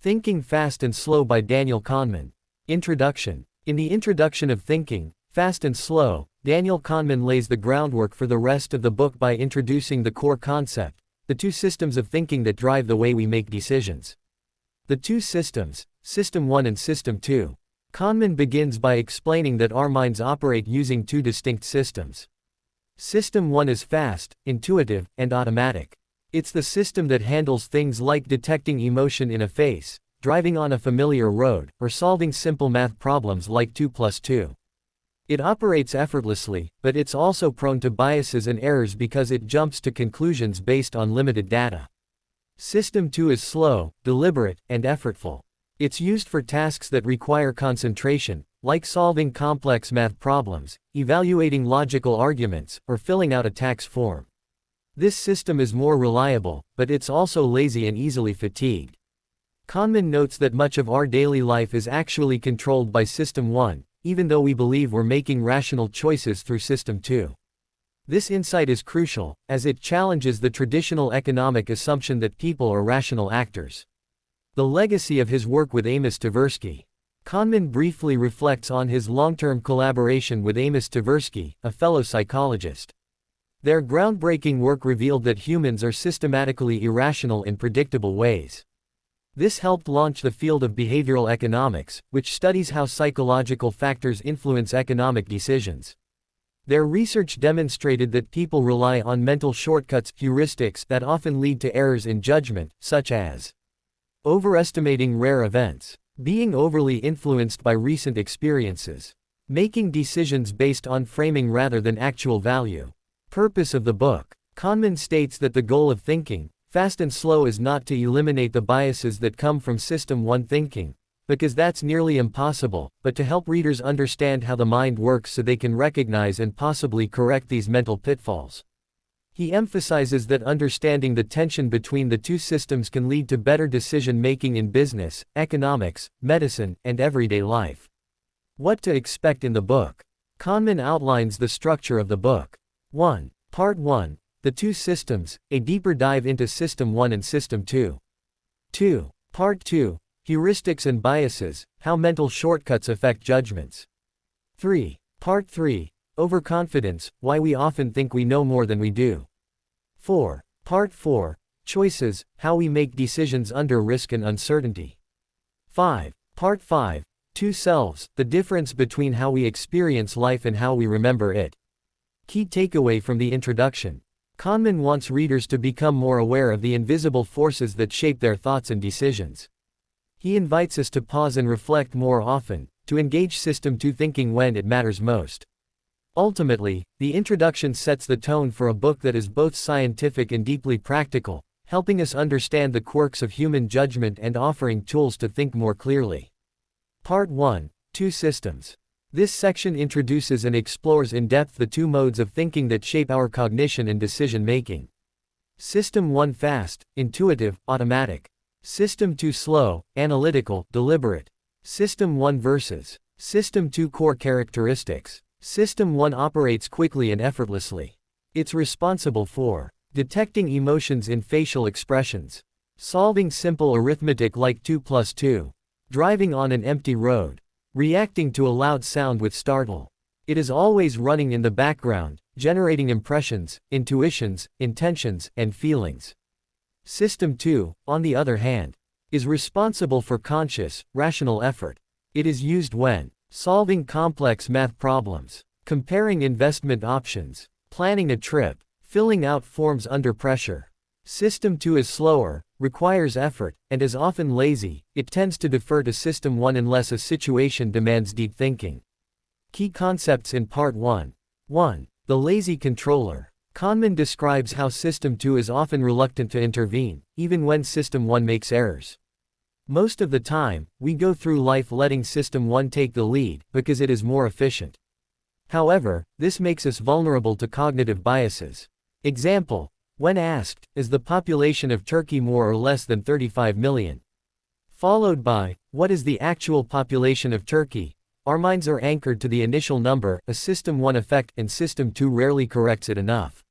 Thinking Fast and Slow by Daniel Kahneman. Introduction. In the introduction of Thinking Fast and Slow, Daniel Kahneman lays the groundwork for the rest of the book by introducing the core concept, the two systems of thinking that drive the way we make decisions. The two systems, System 1 and System 2. Kahneman begins by explaining that our minds operate using two distinct systems. System 1 is fast, intuitive, and automatic. It's the system that handles things like detecting emotion in a face, driving on a familiar road, or solving simple math problems like 2 plus 2. It operates effortlessly, but it's also prone to biases and errors because it jumps to conclusions based on limited data. System 2 is slow, deliberate, and effortful. It's used for tasks that require concentration, like solving complex math problems, evaluating logical arguments, or filling out a tax form. This system is more reliable, but it's also lazy and easily fatigued. Kahneman notes that much of our daily life is actually controlled by System 1, even though we believe we're making rational choices through System 2. This insight is crucial, as it challenges the traditional economic assumption that people are rational actors. The legacy of his work with Amos Tversky. Kahneman briefly reflects on his long-term collaboration with Amos Tversky, a fellow psychologist. Their groundbreaking work revealed that humans are systematically irrational in predictable ways. This helped launch the field of behavioral economics, which studies how psychological factors influence economic decisions. Their research demonstrated that people rely on mental shortcuts, heuristics that often lead to errors in judgment, such as overestimating rare events, being overly influenced by recent experiences, making decisions based on framing rather than actual value. Purpose of the book. Kahneman states that the goal of Thinking Fast and Slow is not to eliminate the biases that come from System 1 thinking, because that's nearly impossible, but to help readers understand how the mind works so they can recognize and possibly correct these mental pitfalls. He emphasizes that understanding the tension between the two systems can lead to better decision-making in business, economics, medicine, and everyday life. What to expect in the book. Kahneman outlines the structure of the book. 1. Part 1. The Two Systems, a deeper dive into System 1 and System 2. 2. Part 2. Heuristics and biases, how mental shortcuts affect judgments. 3. Part 3. Overconfidence, why we often think we know more than we do. 4. Part 4. Choices, how we make decisions under risk and uncertainty. 5. Part 5. Two Selves, the difference between how we experience life and how we remember it. Key takeaway from the introduction. Kahneman wants readers to become more aware of the invisible forces that shape their thoughts and decisions. He invites us to pause and reflect more often, to engage System 2 thinking when it matters most. Ultimately, the introduction sets the tone for a book that is both scientific and deeply practical, helping us understand the quirks of human judgment and offering tools to think more clearly. Part 1. Two Systems. This section introduces and explores in depth the two modes of thinking that shape our cognition and decision-making. System 1 fast, intuitive, automatic. System 2 slow, analytical, deliberate. System 1 versus System 2 core characteristics. System 1 operates quickly and effortlessly. It's responsible for detecting emotions in facial expressions, solving simple arithmetic like 2 plus 2, driving on an empty road, reacting to a loud sound with startle. It is always running in the background, generating impressions, intuitions, intentions, and feelings. System 2, on the other hand, is responsible for conscious, rational effort. It is used when solving complex math problems, comparing investment options, planning a trip, filling out forms under pressure. System 2 is slower, requires effort, and is often lazy. It tends to defer to System 1 unless a situation demands deep thinking. Key concepts in Part 1. 1. The lazy controller. Kahneman describes how System 2 is often reluctant to intervene, even when System 1 makes errors. Most of the time, we go through life letting System 1 take the lead, because it is more efficient. However, this makes us vulnerable to cognitive biases. Example. When asked, is the population of Turkey more or less than 35 million? Followed by, what is the actual population of Turkey? Our minds are anchored to the initial number, a System 1 effect, and System 2 rarely corrects it enough.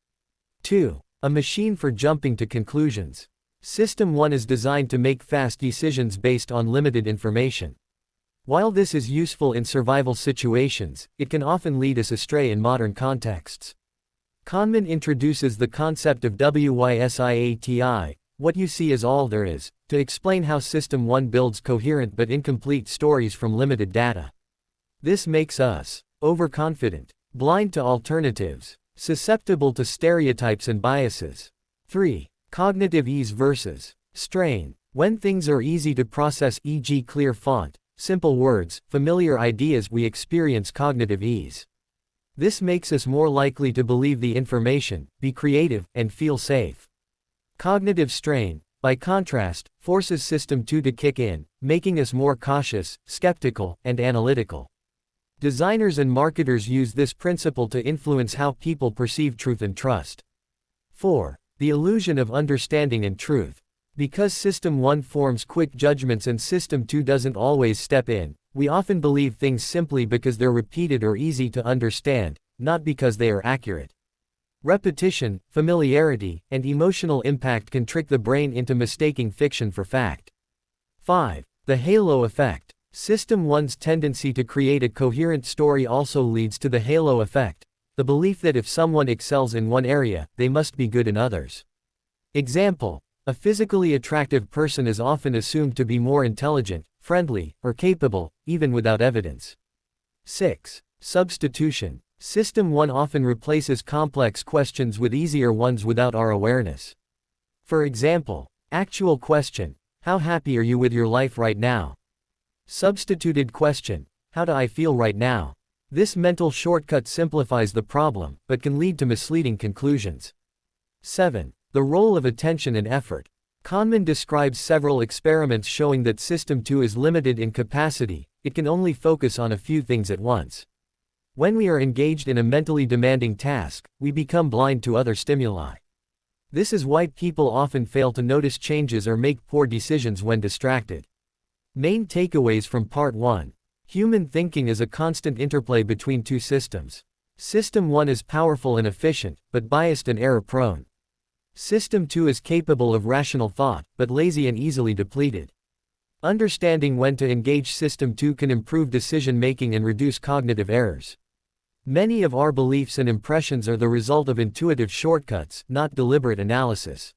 2. A machine for jumping to conclusions. System 1 is designed to make fast decisions based on limited information. While this is useful in survival situations, it can often lead us astray in modern contexts. Kahneman introduces the concept of WYSIATI, what you see is all there is, to explain how System 1 builds coherent but incomplete stories from limited data. This makes us overconfident, blind to alternatives, susceptible to stereotypes and biases. 3. Cognitive ease versus strain. When things are easy to process, e.g., clear font, simple words, familiar ideas, we experience cognitive ease. This makes us more likely to believe the information, be creative, and feel safe. Cognitive strain, by contrast, forces System 2 to kick in, making us more cautious, skeptical, and analytical. Designers and marketers use this principle to influence how people perceive truth and trust. 4. The illusion of understanding and truth. Because System 1 forms quick judgments and System 2 doesn't always step in, we often believe things simply because they're repeated or easy to understand, not because they are accurate. Repetition, familiarity, and emotional impact can trick the brain into mistaking fiction for fact. 5. The halo effect. System 1's tendency to create a coherent story also leads to the halo effect, the belief that if someone excels in one area, they must be good in others. Example: a physically attractive person is often assumed to be more intelligent, friendly, or capable, even without evidence. 6. Substitution. System 1 often replaces complex questions with easier ones without our awareness. For example, actual question: how happy are you with your life right now? Substituted question: how do I feel right now? This mental shortcut simplifies the problem, but can lead to misleading conclusions. 7. The role of attention and effort. Kahneman describes several experiments showing that System 2 is limited in capacity, it can only focus on a few things at once. When we are engaged in a mentally demanding task, we become blind to other stimuli. This is why people often fail to notice changes or make poor decisions when distracted. Main takeaways from Part 1. Human thinking is a constant interplay between two systems. System 1 is powerful and efficient, but biased and error-prone. System 2 is capable of rational thought, but lazy and easily depleted. Understanding when to engage System 2 can improve decision-making and reduce cognitive errors. Many of our beliefs and impressions are the result of intuitive shortcuts, not deliberate analysis.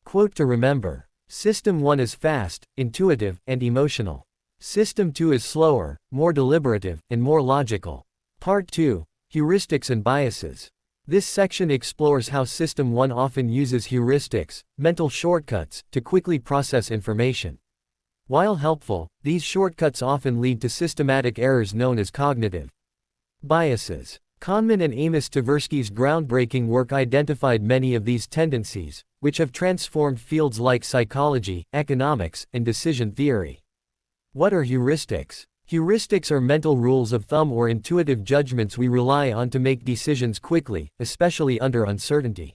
Quote to remember: System 1 is fast, intuitive, and emotional. System 2 is slower, more deliberative, and more logical. Part 2. Heuristics and biases. This section explores how System 1 often uses heuristics, mental shortcuts, to quickly process information. While helpful, these shortcuts often lead to systematic errors known as cognitive biases. Kahneman and Amos Tversky's groundbreaking work identified many of these tendencies, which have transformed fields like psychology, economics, and decision theory. What are heuristics? Heuristics are mental rules of thumb or intuitive judgments we rely on to make decisions quickly, especially under uncertainty.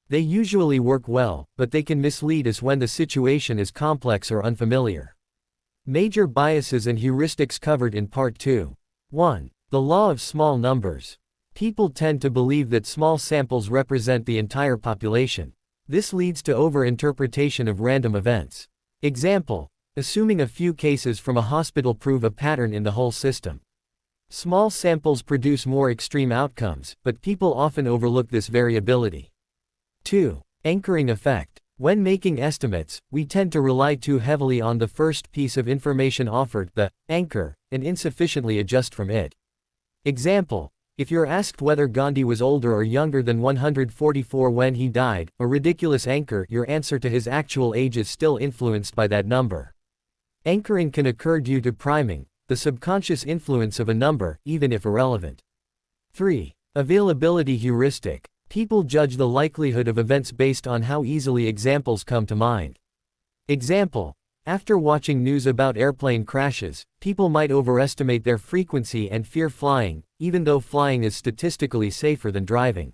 They usually work well, but they can mislead us when the situation is complex or unfamiliar. Major biases and heuristics covered in Part 2. 1. The law of small numbers. People tend to believe that small samples represent the entire population. This leads to overinterpretation of random events. Example: assuming a few cases from a hospital prove a pattern in the whole system. Small samples produce more extreme outcomes, but people often overlook this variability. 2. Anchoring effect. When making estimates, we tend to rely too heavily on the first piece of information offered, the anchor, and insufficiently adjust from it. Example: if you're asked whether Gandhi was older or younger than 144 when he died, a ridiculous anchor, your answer to his actual age is still influenced by that number. Anchoring can occur due to priming, the subconscious influence of a number, even if irrelevant. 3. Availability heuristic. People judge the likelihood of events based on how easily examples come to mind. Example: after watching news about airplane crashes, people might overestimate their frequency and fear flying, even though flying is statistically safer than driving.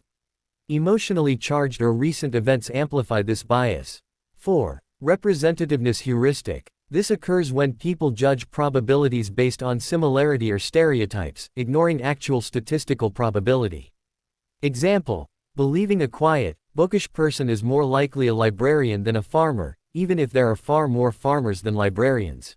Emotionally charged or recent events amplify this bias. 4. Representativeness heuristic. This occurs when people judge probabilities based on similarity or stereotypes, ignoring actual statistical probability. Example: believing a quiet, bookish person is more likely a librarian than a farmer, even if there are far more farmers than librarians.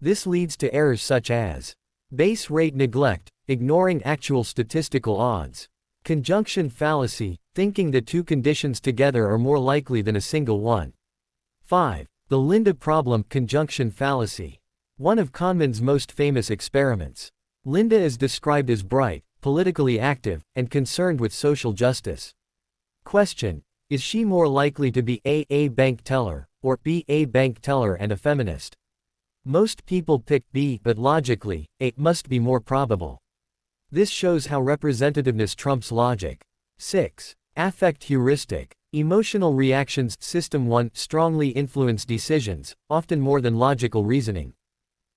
This leads to errors such as base rate neglect, ignoring actual statistical odds. Conjunction fallacy, thinking that two conditions together are more likely than a single one. 5. The Linda problem, conjunction fallacy. One of Kahneman's most famous experiments. Linda is described as bright, politically active, and concerned with social justice. Question: is she more likely to be A bank teller, or B a bank teller and a feminist? Most people pick B, but logically, A must be more probable. This shows how representativeness trumps logic. 6. Affect heuristic. Emotional reactions. System 1 strongly influence decisions, often more than logical reasoning.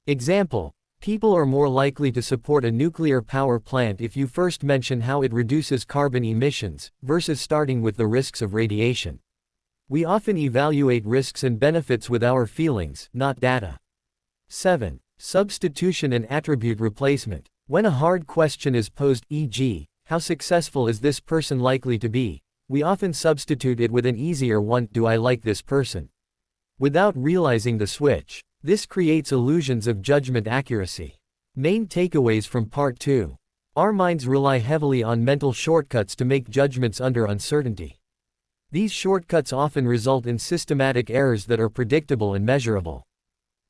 Example: people are more likely to support a nuclear power plant if you first mention how it reduces carbon emissions, versus starting with the risks of radiation. We often evaluate risks and benefits with our feelings, not data. 7. Substitution and attribute replacement. When a hard question is posed, e.g., how successful is this person likely to be, we often substitute it with an easier one, do I like this person? Without realizing the switch. This creates illusions of judgment accuracy. Main takeaways from Part 2. Our minds rely heavily on mental shortcuts to make judgments under uncertainty. These shortcuts often result in systematic errors that are predictable and measurable.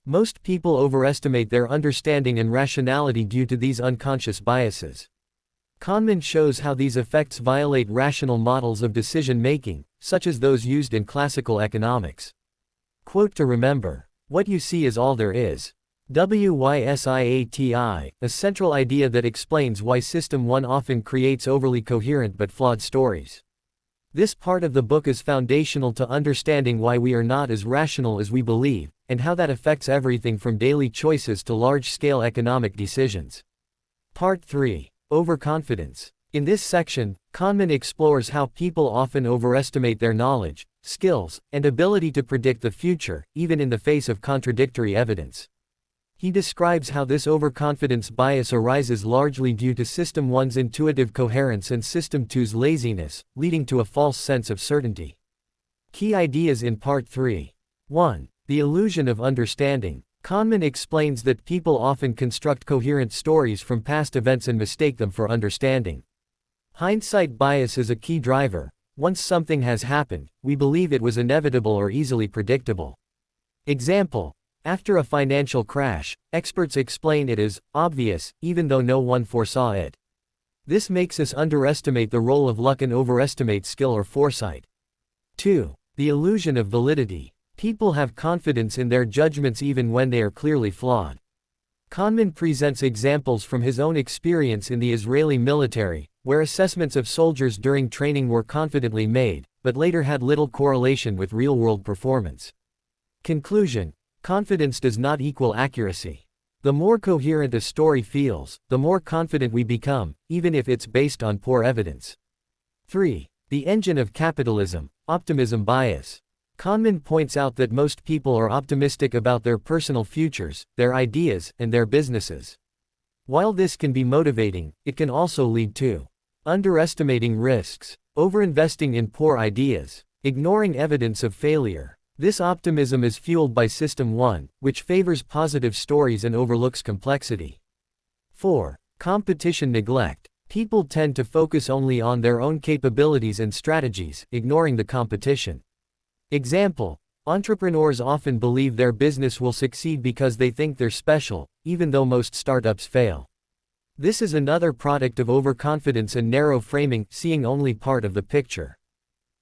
Most people overestimate their understanding and rationality due to these unconscious biases. Kahneman shows how these effects violate rational models of decision-making, such as those used in classical economics. Quote to remember: what you see is all there is. WYSIATI, a central idea that explains why System 1 often creates overly coherent but flawed stories. This part of the book is foundational to understanding why we are not as rational as we believe, and how that affects everything from daily choices to large-scale economic decisions. Part 3. Overconfidence. In this section, Kahneman explores how people often overestimate their knowledge, skills, and ability to predict the future, even in the face of contradictory evidence. He describes how this overconfidence bias arises largely due to System 1's intuitive coherence and System 2's laziness, leading to a false sense of certainty. Key ideas in Part 3. 1. The illusion of understanding. Kahneman explains that people often construct coherent stories from past events and mistake them for understanding. Hindsight bias is a key driver. Once something has happened, we believe it was inevitable or easily predictable. Example: after a financial crash, experts explain it as obvious, even though no one foresaw it. This makes us underestimate the role of luck and overestimate skill or foresight. 2. The illusion of validity. People have confidence in their judgments even when they are clearly flawed. Kahneman presents examples from his own experience in the Israeli military, where assessments of soldiers during training were confidently made, but later had little correlation with real-world performance. Conclusion: confidence does not equal accuracy. The more coherent a story feels, the more confident we become, even if it's based on poor evidence. 3. The engine of capitalism, optimism bias. Kahneman points out that most people are optimistic about their personal futures, their ideas, and their businesses. While this can be motivating, it can also lead to underestimating risks, overinvesting in poor ideas, ignoring evidence of failure. This optimism is fueled by System 1, which favors positive stories and overlooks complexity. 4. Competition neglect. People tend to focus only on their own capabilities and strategies, ignoring the competition. Example: entrepreneurs often believe their business will succeed because they think they're special, even though most startups fail. This is another product of overconfidence and narrow framing, seeing only part of the picture.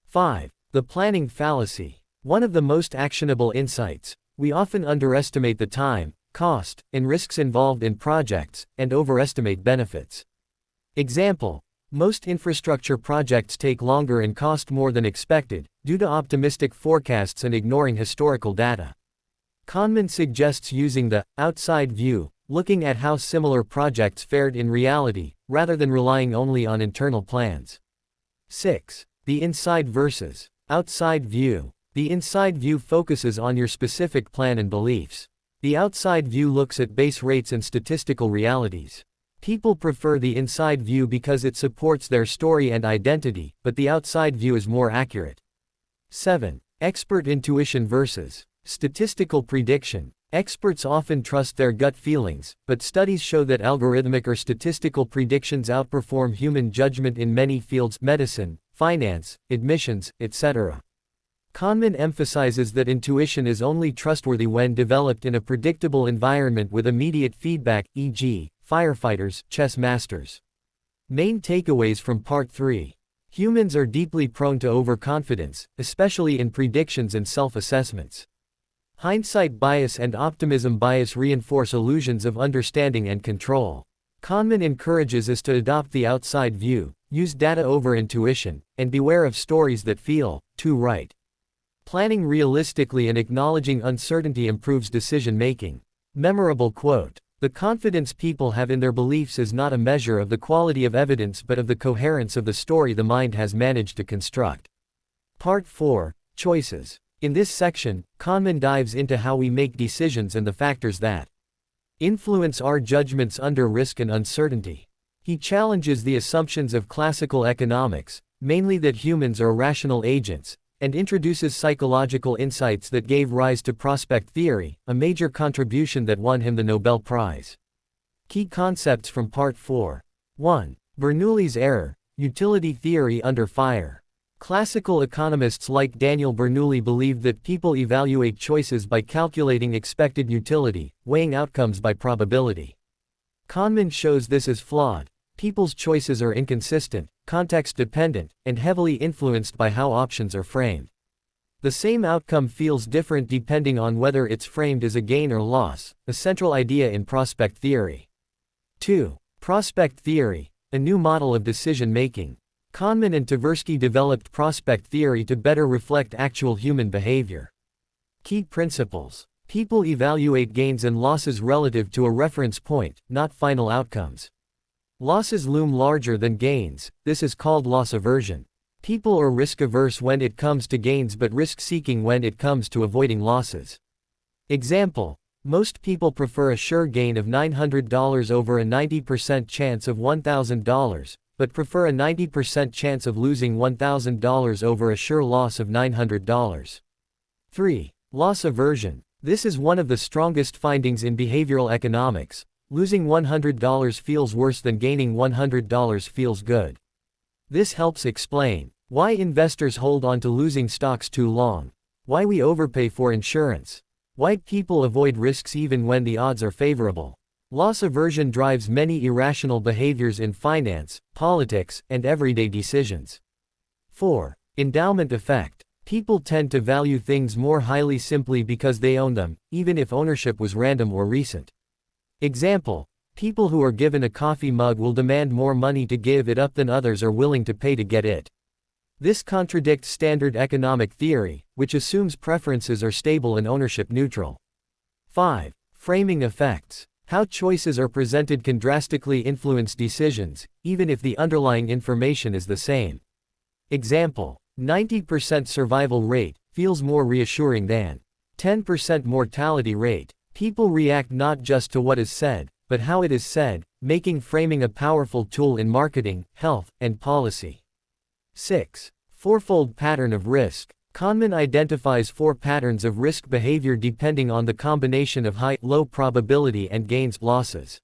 5. The planning fallacy. One of the most actionable insights: we often underestimate the time, cost, and risks involved in projects, and overestimate benefits. Example: most infrastructure projects take longer and cost more than expected, due to optimistic forecasts and ignoring historical data. Kahneman suggests using the outside view, looking at how similar projects fared in reality, rather than relying only on internal plans. 6. The inside versus outside view. The inside view focuses on your specific plan and beliefs. The outside view looks at base rates and statistical realities. People prefer the inside view because it supports their story and identity, but the outside view is more accurate. 7. Expert intuition versus statistical prediction. Experts often trust their gut feelings, but studies show that algorithmic or statistical predictions outperform human judgment in many fields: medicine, finance, admissions, etc. Kahneman emphasizes that intuition is only trustworthy when developed in a predictable environment with immediate feedback, e.g., firefighters, chess masters. Main takeaways from Part 3. Humans are deeply prone to overconfidence, especially in predictions and self-assessments. Hindsight bias and optimism bias reinforce illusions of understanding and control. Kahneman encourages us to adopt the outside view, use data over intuition, and beware of stories that feel too right. Planning realistically and acknowledging uncertainty improves decision-making. Memorable quote. The confidence people have in their beliefs is not a measure of the quality of evidence but of the coherence of the story the mind has managed to construct. Part 4. Choices. In this section, Kahneman dives into how we make decisions and the factors that influence our judgments under risk and uncertainty. He challenges the assumptions of classical economics, mainly that humans are rational agents, and introduces psychological insights that gave rise to prospect theory, a major contribution that won him the Nobel Prize. Key concepts from Part 4. 1. Bernoulli's error, utility theory under fire. Classical economists like Daniel Bernoulli believed that people evaluate choices by calculating expected utility, weighing outcomes by probability. Kahneman shows this as flawed. People's choices are inconsistent, context-dependent, and heavily influenced by how options are framed. The same outcome feels different depending on whether it's framed as a gain or loss, a central idea in prospect theory. 2. Prospect theory, a new model of decision-making. Kahneman and Tversky developed prospect theory to better reflect actual human behavior. Key principles. People evaluate gains and losses relative to a reference point, not final outcomes. Losses loom larger than gains. This is called loss aversion. People are risk-averse when it comes to gains but risk-seeking when it comes to avoiding losses. Example. Most people prefer a sure gain of $900 over a 90% chance of $1,000, but prefer a 90% chance of losing $1,000 over a sure loss of $900. 3. Loss aversion. This is one of the strongest findings in behavioral economics. Losing $100 feels worse than gaining $100 feels good. This helps explain why investors hold on to losing stocks too long, why we overpay for insurance, why people avoid risks even when the odds are favorable. Loss aversion drives many irrational behaviors in finance, politics, and everyday decisions. 4. Endowment effect. People tend to value things more highly simply because they own them, even if ownership was random or recent. Example. People who are given a coffee mug will demand more money to give it up than others are willing to pay to get it. This contradicts standard economic theory, which assumes preferences are stable and ownership neutral. 5. Framing effects. How choices are presented can drastically influence decisions, even if the underlying information is the same. Example. 90% survival rate feels more reassuring than 10% mortality rate. People react not just to what is said, but how it is said, making framing a powerful tool in marketing, health, and policy. 6. Fourfold pattern of risk. Kahneman identifies 4 patterns of risk behavior depending on the combination of high, low probability and gains, losses.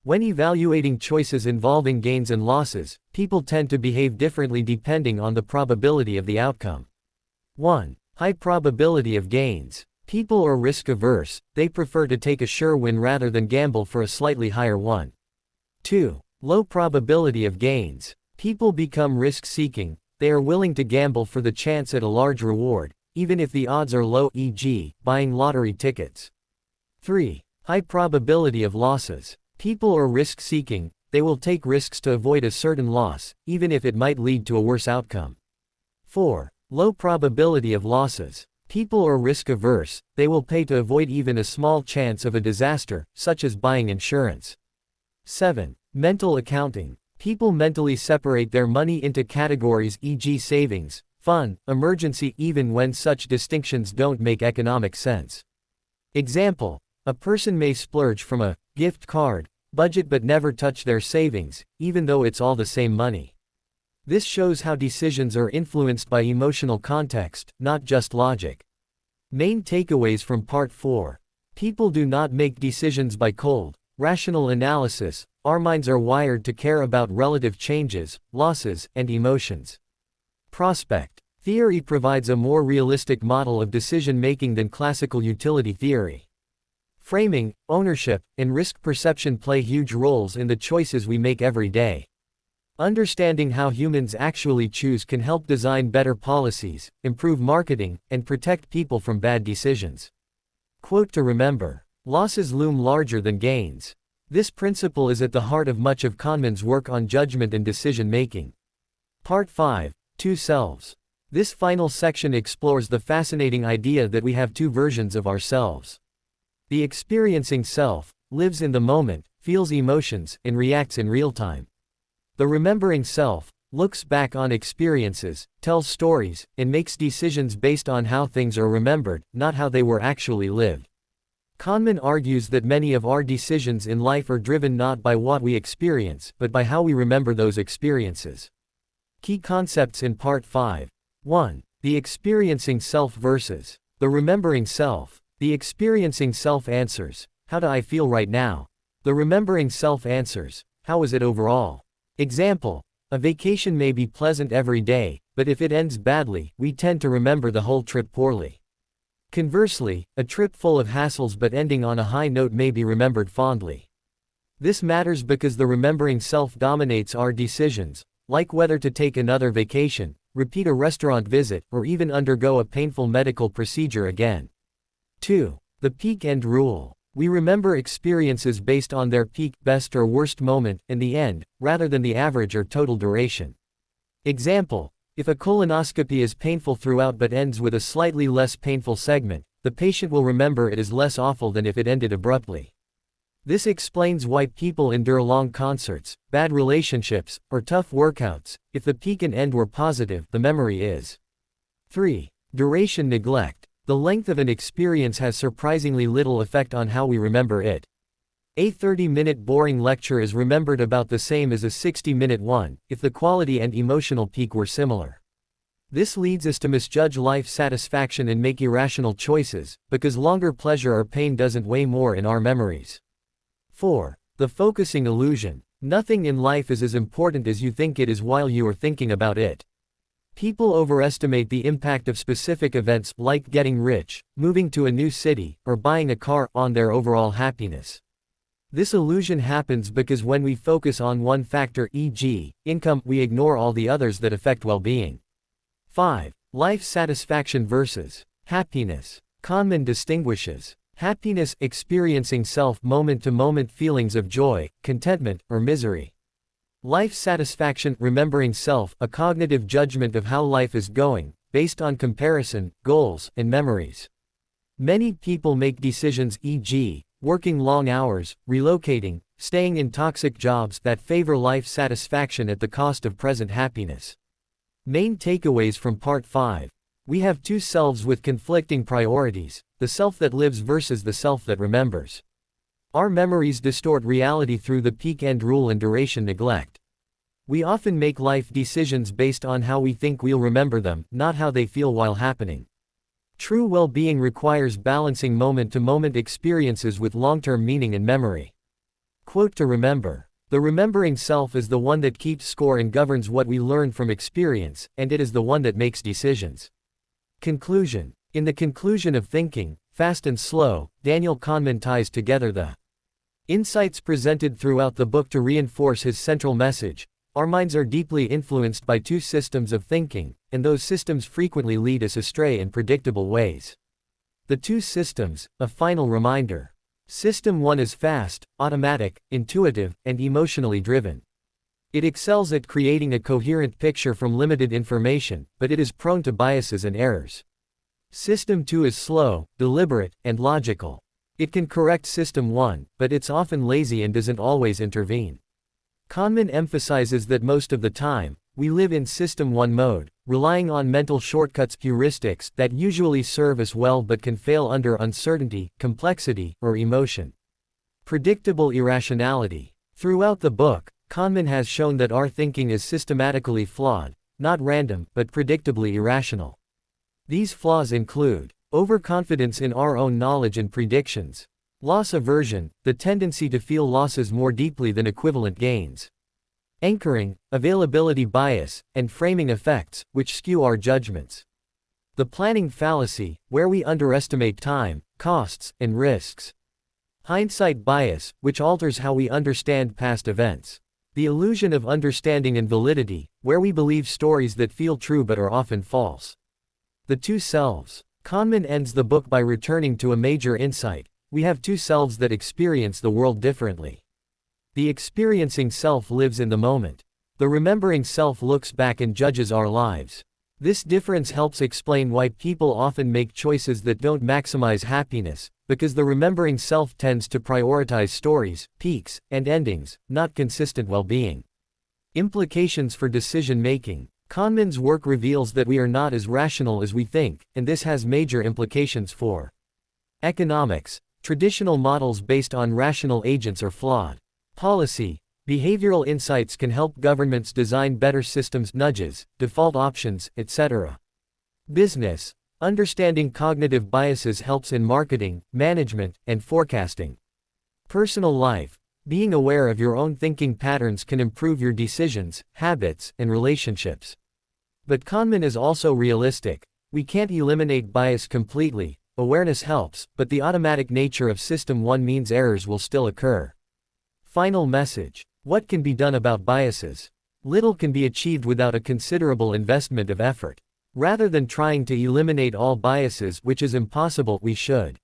When evaluating choices involving gains and losses, people tend to behave differently depending on the probability of the outcome. 1. High probability of gains. People are risk-averse, they prefer to take a sure win rather than gamble for a slightly higher one. 2. Low probability of gains. People become risk-seeking, they are willing to gamble for the chance at a large reward, even if the odds are low, e.g., buying lottery tickets. 3. High probability of losses. People are risk-seeking, they will take risks to avoid a certain loss, even if it might lead to a worse outcome. 4. Low probability of losses. People are risk-averse, they will pay to avoid even a small chance of a disaster, such as buying insurance. 7. Mental accounting. People mentally separate their money into categories, e.g. savings, fun, emergency, even when such distinctions don't make economic sense. Example. A person may splurge from a gift card budget but never touch their savings, even though it's all the same money. This shows how decisions are influenced by emotional context, not just logic. Main takeaways from Part 4. People do not make decisions by cold, rational analysis. Our minds are wired to care about relative changes, losses, and emotions. Prospect theory provides a more realistic model of decision-making than classical utility theory. Framing, ownership, and risk perception play huge roles in the choices we make every day. Understanding how humans actually choose can help design better policies, improve marketing, and protect people from bad decisions. Quote to remember: losses loom larger than gains. This principle is at the heart of much of Kahneman's work on judgment and decision-making. Part 5. Two Selves. This final section explores the fascinating idea that we have two versions of ourselves. The experiencing self lives in the moment, feels emotions, and reacts in real time. The remembering self looks back on experiences, tells stories, and makes decisions based on how things are remembered, not how they were actually lived. Kahneman argues that many of our decisions in life are driven not by what we experience, but by how we remember those experiences. Key concepts in Part 5. 1. The experiencing self versus the remembering self. The experiencing self answers, "How do I feel right now?" The remembering self answers, "How is it overall?" Example: a vacation may be pleasant every day, but if it ends badly, we tend to remember the whole trip poorly. Conversely, a trip full of hassles but ending on a high note may be remembered fondly. This matters because the remembering self dominates our decisions, like whether to take another vacation, repeat a restaurant visit, or even undergo a painful medical procedure again. 2. The peak-end rule. We remember experiences based on their peak, best or worst moment, and the end, rather than the average or total duration. Example: if a colonoscopy is painful throughout but ends with a slightly less painful segment, the patient will remember it as less awful than if it ended abruptly. This explains why people endure long concerts, bad relationships, or tough workouts. If the peak and end were positive, the memory is. 3. Duration neglect. The length of an experience has surprisingly little effect on how we remember it. A 30-minute boring lecture is remembered about the same as a 60-minute one, if the quality and emotional peak were similar. This leads us to misjudge life satisfaction and make irrational choices, because longer pleasure or pain doesn't weigh more in our memories. 4. The focusing illusion. Nothing in life is as important as you think it is while you are thinking about it. People overestimate the impact of specific events, like getting rich, moving to a new city, or buying a car, on their overall happiness. This illusion happens because when we focus on one factor, e.g., income, we ignore all the others that affect well-being. 5. Life satisfaction versus happiness. Kahneman distinguishes happiness, experiencing self moment-to-moment feelings of joy, contentment, or misery. Life satisfaction, remembering self, a cognitive judgment of how life is going, based on comparison, goals, and memories. Many people make decisions, e.g., working long hours, relocating, staying in toxic jobs, that favor life satisfaction at the cost of present happiness. Main takeaways from Part 5. We have two selves with conflicting priorities, the self that lives versus the self that remembers. Our memories distort reality through the peak-end rule and duration neglect. We often make life decisions based on how we think we'll remember them, not how they feel while happening. True well-being requires balancing moment-to-moment experiences with long-term meaning and memory. Quote to remember: the remembering self is the one that keeps score and governs what we learn from experience, and it is the one that makes decisions. Conclusion. In the conclusion of Thinking, Fast and Slow, Daniel Kahneman ties together the insights presented throughout the book to reinforce his central message. Our minds are deeply influenced by two systems of thinking, and those systems frequently lead us astray in predictable ways. The two systems, a final reminder. System 1 is fast, automatic, intuitive, and emotionally driven. It excels at creating a coherent picture from limited information, but it is prone to biases and errors. System 2 is slow, deliberate, and logical. It can correct System 1, but it's often lazy and doesn't always intervene. Kahneman emphasizes that most of the time, we live in System 1 mode, relying on mental shortcuts, heuristics, that usually serve us well but can fail under uncertainty, complexity, or emotion. Predictable irrationality. Throughout the book, Kahneman has shown that our thinking is systematically flawed, not random, but predictably irrational. These flaws include overconfidence in our own knowledge and predictions, loss aversion, the tendency to feel losses more deeply than equivalent gains, anchoring, availability bias, and framing effects, which skew our judgments. The planning fallacy, where we underestimate time, costs, and risks. Hindsight bias, which alters how we understand past events. The illusion of understanding and validity, where we believe stories that feel true but are often false. The two selves. Kahneman ends the book by returning to a major insight: we have two selves that experience the world differently. The experiencing self lives in the moment. The remembering self looks back and judges our lives. This difference helps explain why people often make choices that don't maximize happiness, because the remembering self tends to prioritize stories, peaks, and endings, not consistent well-being. Implications for decision-making. Kahneman's work reveals that we are not as rational as we think, and this has major implications for economics. Traditional models based on rational agents are flawed. Policy. Behavioral insights can help governments design better systems, nudges, default options, etc. Business. Understanding cognitive biases helps in marketing, management, and forecasting. Personal life. Being aware of your own thinking patterns can improve your decisions, habits, and relationships. But Kahneman is also realistic. We can't eliminate bias completely. Awareness helps, but the automatic nature of System 1 means errors will still occur. Final message. What can be done about biases? Little can be achieved without a considerable investment of effort. Rather than trying to eliminate all biases, which is impossible, we should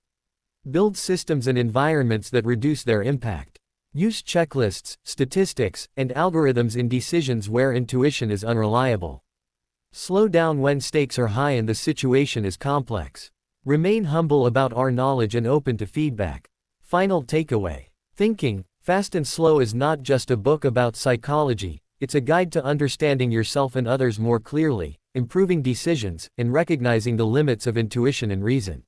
build systems and environments that reduce their impact. Use checklists, statistics, and algorithms in decisions where intuition is unreliable. Slow down when stakes are high and the situation is complex. Remain humble about our knowledge and open to feedback. Final takeaway. Thinking, Fast and Slow is not just a book about psychology, it's a guide to understanding yourself and others more clearly, improving decisions, and recognizing the limits of intuition and reason.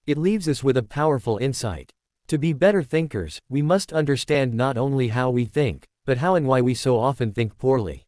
It leaves us with a powerful insight. To be better thinkers, we must understand not only how we think, but how and why we so often think poorly.